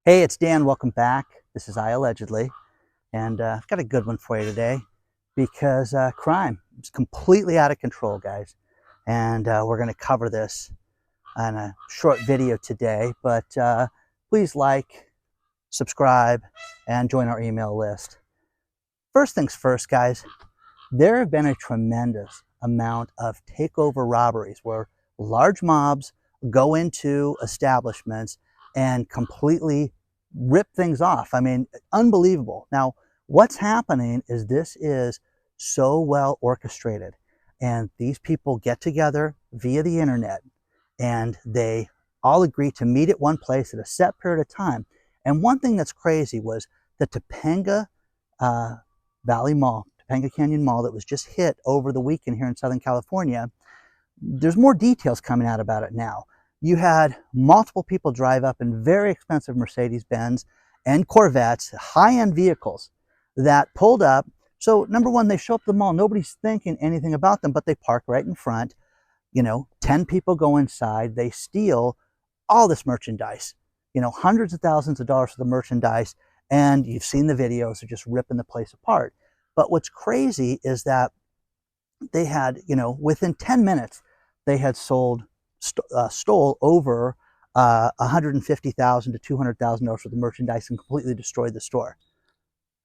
Hey, it's Dan. Welcome back. This is iAllegedly, and I've got a good one for you today because crime is completely out of control, guys. And we're going to cover this in a short video today. But please like, subscribe, and join our email list. First things first, guys. There have been a tremendous amount of takeover robberies where large mobs go into establishments and completely rip things off. I mean, unbelievable. Now, what's happening is this is so well orchestrated, and these people get together via the internet and they all agree to meet at one place at a set period of time. And one thing that's crazy was the Topanga Valley Mall, Topanga Canyon Mall, that was just hit over the weekend here in Southern California. There's more details coming out about it now. You had multiple people drive up in very expensive Mercedes-Benz and Corvettes, high-end vehicles that pulled up. So number one, they show up at the mall. Nobody's thinking anything about them, but they park right in front. 10 people go inside. They steal all this merchandise, hundreds of thousands of dollars for the merchandise. And you've seen the videos of just ripping the place apart. But what's crazy is that they had, within 10 minutes, they had stole over $150,000 to $200,000 worth of merchandise and completely destroyed the store.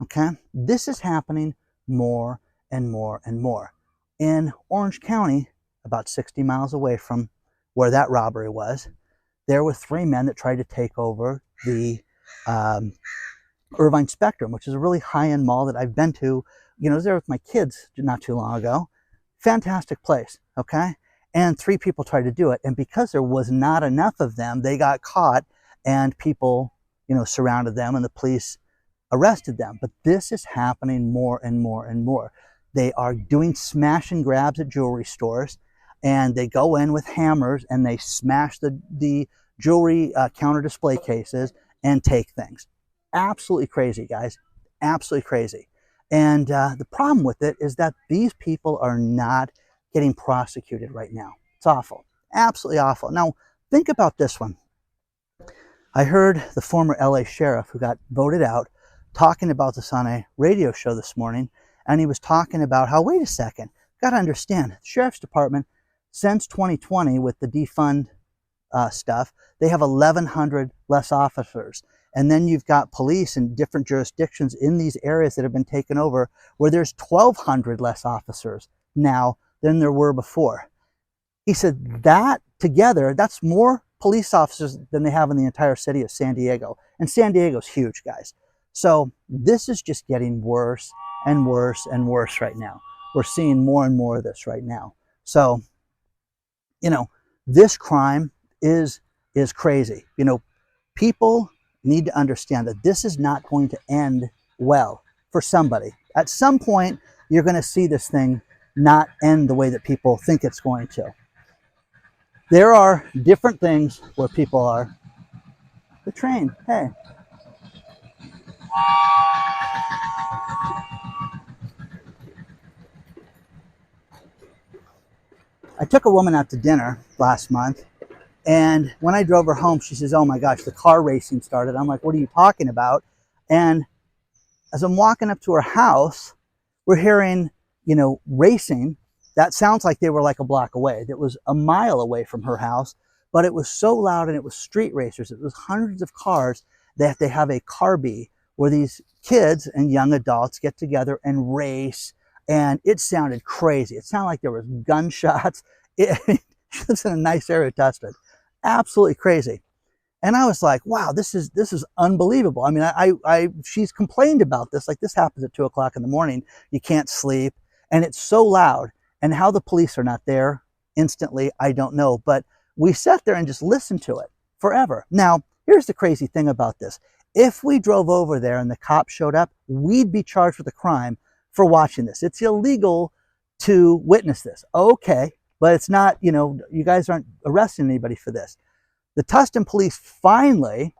Okay, this is happening more and more and more. In Orange County, about 60 miles away from where that robbery was, there were 3 men that tried to take over the Irvine Spectrum, which is a really high-end mall that I've been to. I was there with my kids not too long ago. Fantastic place, okay? And 3 people tried to do it. And because there was not enough of them, they got caught and people, surrounded them and the police arrested them. But this is happening more and more and more. They are doing smash and grabs at jewelry stores, and they go in with hammers and they smash the jewelry counter display cases and take things. Absolutely crazy, guys. Absolutely crazy. And the problem with it is that these people are not getting prosecuted right now. It's awful. Absolutely awful. Now, think about this one. I heard the former LA sheriff who got voted out talking about this on a radio show this morning, and he was talking about how, wait a second, got to understand, the sheriff's department, since 2020 with the defund stuff, they have 1,100 less officers. And then you've got police in different jurisdictions in these areas that have been taken over where there's 1,200 less officers now than there were before. He said that together, that's more police officers than they have in the entire city of San Diego. And San Diego's huge, guys. So this is just getting worse and worse and worse right now. We're seeing more and more of this right now. So, this crime is crazy. People need to understand that this is not going to end well for somebody. At some point, you're going to see this thing not end the way that people think it's going to. There are different things where people are. The train, hey. I took a woman out to dinner last month, and when I drove her home, she says, oh my gosh, the car racing started. I'm like, what are you talking about? And as I'm walking up to her house, we're hearing, racing. That sounds like they were like a block away. That was a mile away from her house, but it was so loud, and it was street racers. It was hundreds of cars that they have a car bee where these kids and young adults get together and race. And it sounded crazy. It sounded like there was gunshots. She lives in a nice area, Tustin. Absolutely crazy. And I was like, wow, this is unbelievable. I mean, she's complained about this. Like, this happens at 2 o'clock in the morning. You can't sleep. And it's so loud. And how the police are not there instantly, I don't know. But we sat there and just listened to it forever. Now, here's the crazy thing about this. If we drove over there and the cops showed up, we'd be charged with a crime for watching this. It's illegal to witness this. Okay, but it's not, you guys aren't arresting anybody for this. The Tustin police finally,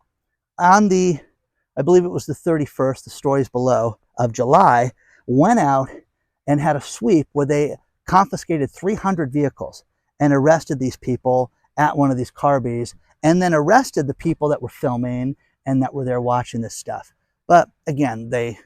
on I believe it was the 31st, the stories below, of July, went out and had a sweep where they confiscated 300 vehicles and arrested these people at one of these car bees, and then arrested the people that were filming and that were there watching this stuff. But again, they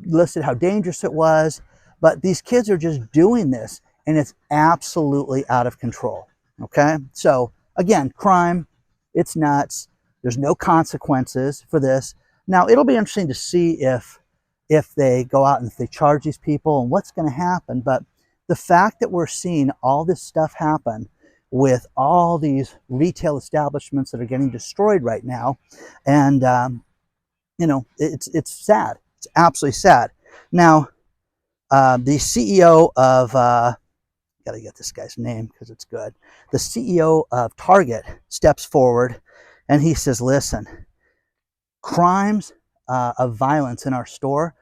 listed how dangerous it was, but these kids are just doing this, and it's absolutely out of control. Okay, so again, crime, it's nuts. There's no consequences for this. Now, it'll be interesting to see if they go out and if they charge these people and what's going to happen. But the fact that we're seeing all this stuff happen with all these retail establishments that are getting destroyed right now, and you know, it's sad. It's absolutely sad. Now, the CEO of got to get this guy's name because it's good. The CEO of Target steps forward and he says, listen, crimes of violence in our store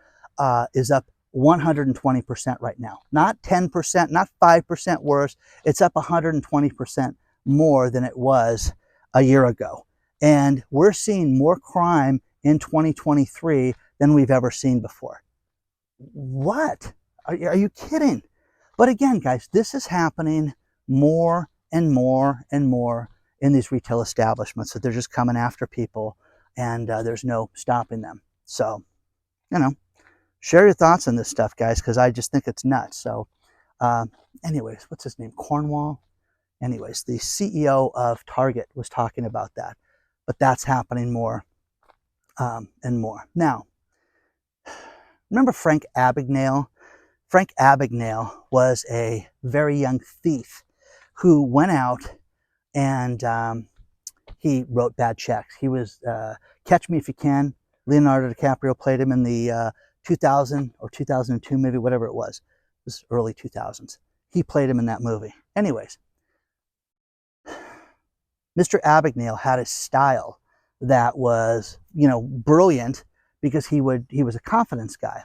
is up 120% right now. Not 10%, not 5% worse. It's up 120% more than it was a year ago. And we're seeing more crime in 2023 than we've ever seen before. What? Are you kidding? But again, guys, this is happening more and more and more in these retail establishments, that they're just coming after people, and there's no stopping them. So, you know, share your thoughts on this stuff, guys, because I just think it's nuts. So anyways, what's his name? Cornwall? Anyways, the CEO of Target was talking about that. But that's happening more and more. Now, remember Frank Abagnale? Frank Abagnale was a very young thief who went out and he wrote bad checks. He was Catch Me If You Can. Leonardo DiCaprio played him in the 2000 or 2002 movie, whatever it was. It was early 2000s. He played him in that movie. Anyways, Mr. Abagnale had a style that was, you know, brilliant, because he was a confidence guy.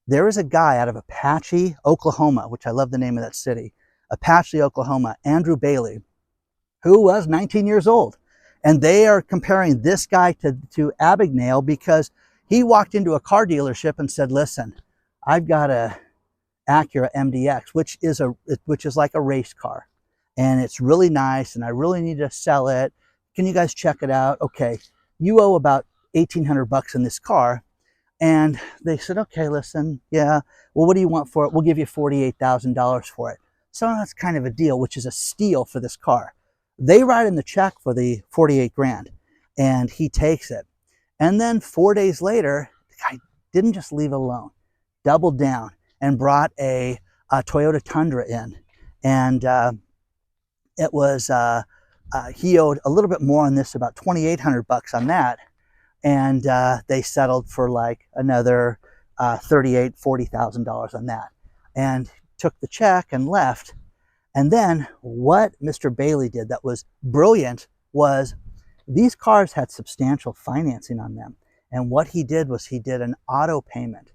There is a guy out of Apache, Oklahoma, which I love the name of that city, Apache, Oklahoma, Andrew Bailey, who was 19 years old. And they are comparing this guy to Abagnale because he walked into a car dealership and said, listen, I've got a Acura MDX, which is like a race car. And it's really nice, and I really need to sell it. Can you guys check it out? Okay, you owe about $1,800 in this car. And they said, okay, listen, yeah, well, what do you want for it? We'll give you $48,000 for it. So that's kind of a deal, which is a steal for this car. They write in the check for the 48 grand, and he takes it. And then 4 days later, the guy didn't just leave it alone, doubled down and brought a Toyota Tundra in. And it was, he owed a little bit more on this, about $2,800 on that. And they settled for like another $38,000, $40,000 on that, and took the check and left. And then what Mr. Bailey did that was brilliant was, these cars had substantial financing on them. And what he did was he did an auto payment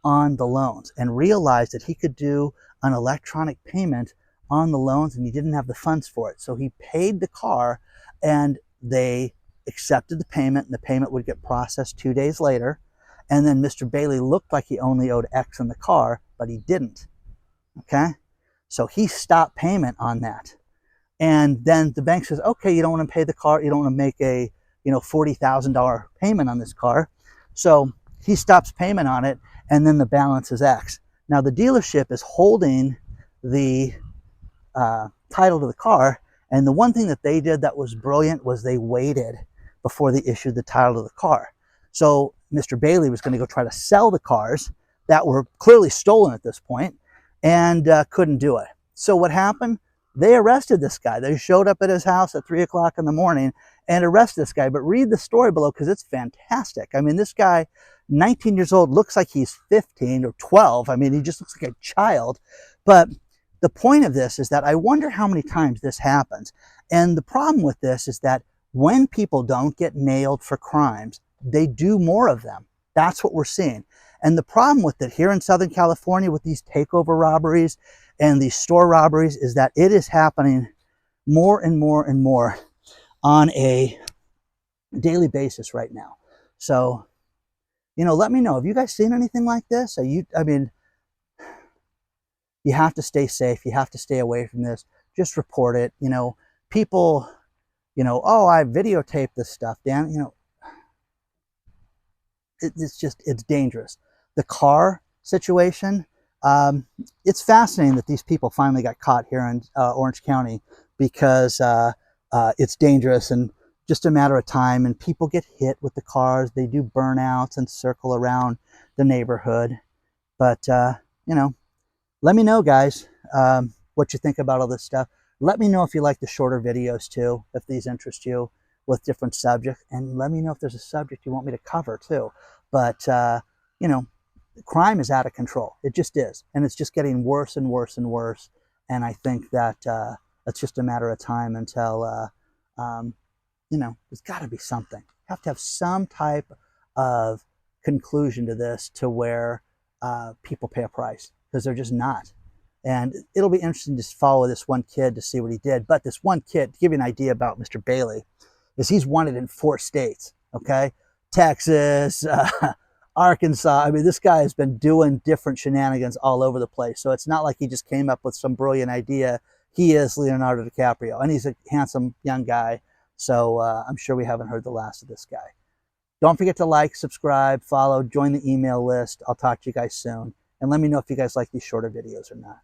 on the loans and realized that he could do an electronic payment on the loans, and he didn't have the funds for it. So he paid the car, and they accepted the payment, and the payment would get processed 2 days later. And then Mr. Bailey looked like he only owed X on the car, but he didn't. Okay? So he stopped payment on that. And then the bank says, okay, you don't want to pay the car, you don't want to make a, you know, $40,000 payment on this car. So he stops payment on it, and then the balance is X. Now the dealership is holding the title to the car, and the one thing that they did that was brilliant was they waited before they issued the title to the car. So Mr. Bailey was going to go try to sell the cars that were clearly stolen at this point, and couldn't do it. So what happened? They arrested this guy. They showed up at his house at 3 o'clock in the morning and arrested this guy. But read the story below, because it's fantastic. I mean, this guy, 19 years old, looks like he's 15 or 12. I mean, he just looks like a child. But the point of this is that I wonder how many times this happens. And the problem with this is that when people don't get nailed for crimes, they do more of them. That's what we're seeing. And the problem with it here in Southern California with these takeover robberies and these store robberies is that it is happening more and more and more on a daily basis right now. So, you know, let me know. Have you guys seen anything like this? I mean, you have to stay safe. You have to stay away from this. Just report it. You know, people, you know, oh, I videotaped this stuff, Dan. You know, it's dangerous. The car situation, it's fascinating that these people finally got caught here in Orange County, because it's dangerous and just a matter of time, and people get hit with the cars. They do burnouts and circle around the neighborhood. But you know, let me know, guys, what you think about all this stuff. Let me know if you like the shorter videos too, if these interest you with different subjects, and let me know if there's a subject you want me to cover too. But you know, crime is out of control. It just is, and it's just getting worse and worse and worse. And I think that it's just a matter of time until you know, there's got to be something. You have to have some type of conclusion to this, to where people pay a price, because they're just not. And it'll be interesting to follow this one kid to see what he did. But this one kid, to give you an idea about Mr. Bailey, is he's wanted in 4 states, okay? Texas, Arkansas. I mean, this guy has been doing different shenanigans all over the place. So it's not like he just came up with some brilliant idea. He is Leonardo DiCaprio, and he's a handsome young guy. So I'm sure we haven't heard the last of this guy. Don't forget to like, subscribe, follow, join the email list. I'll talk to you guys soon. And let me know if you guys like these shorter videos or not.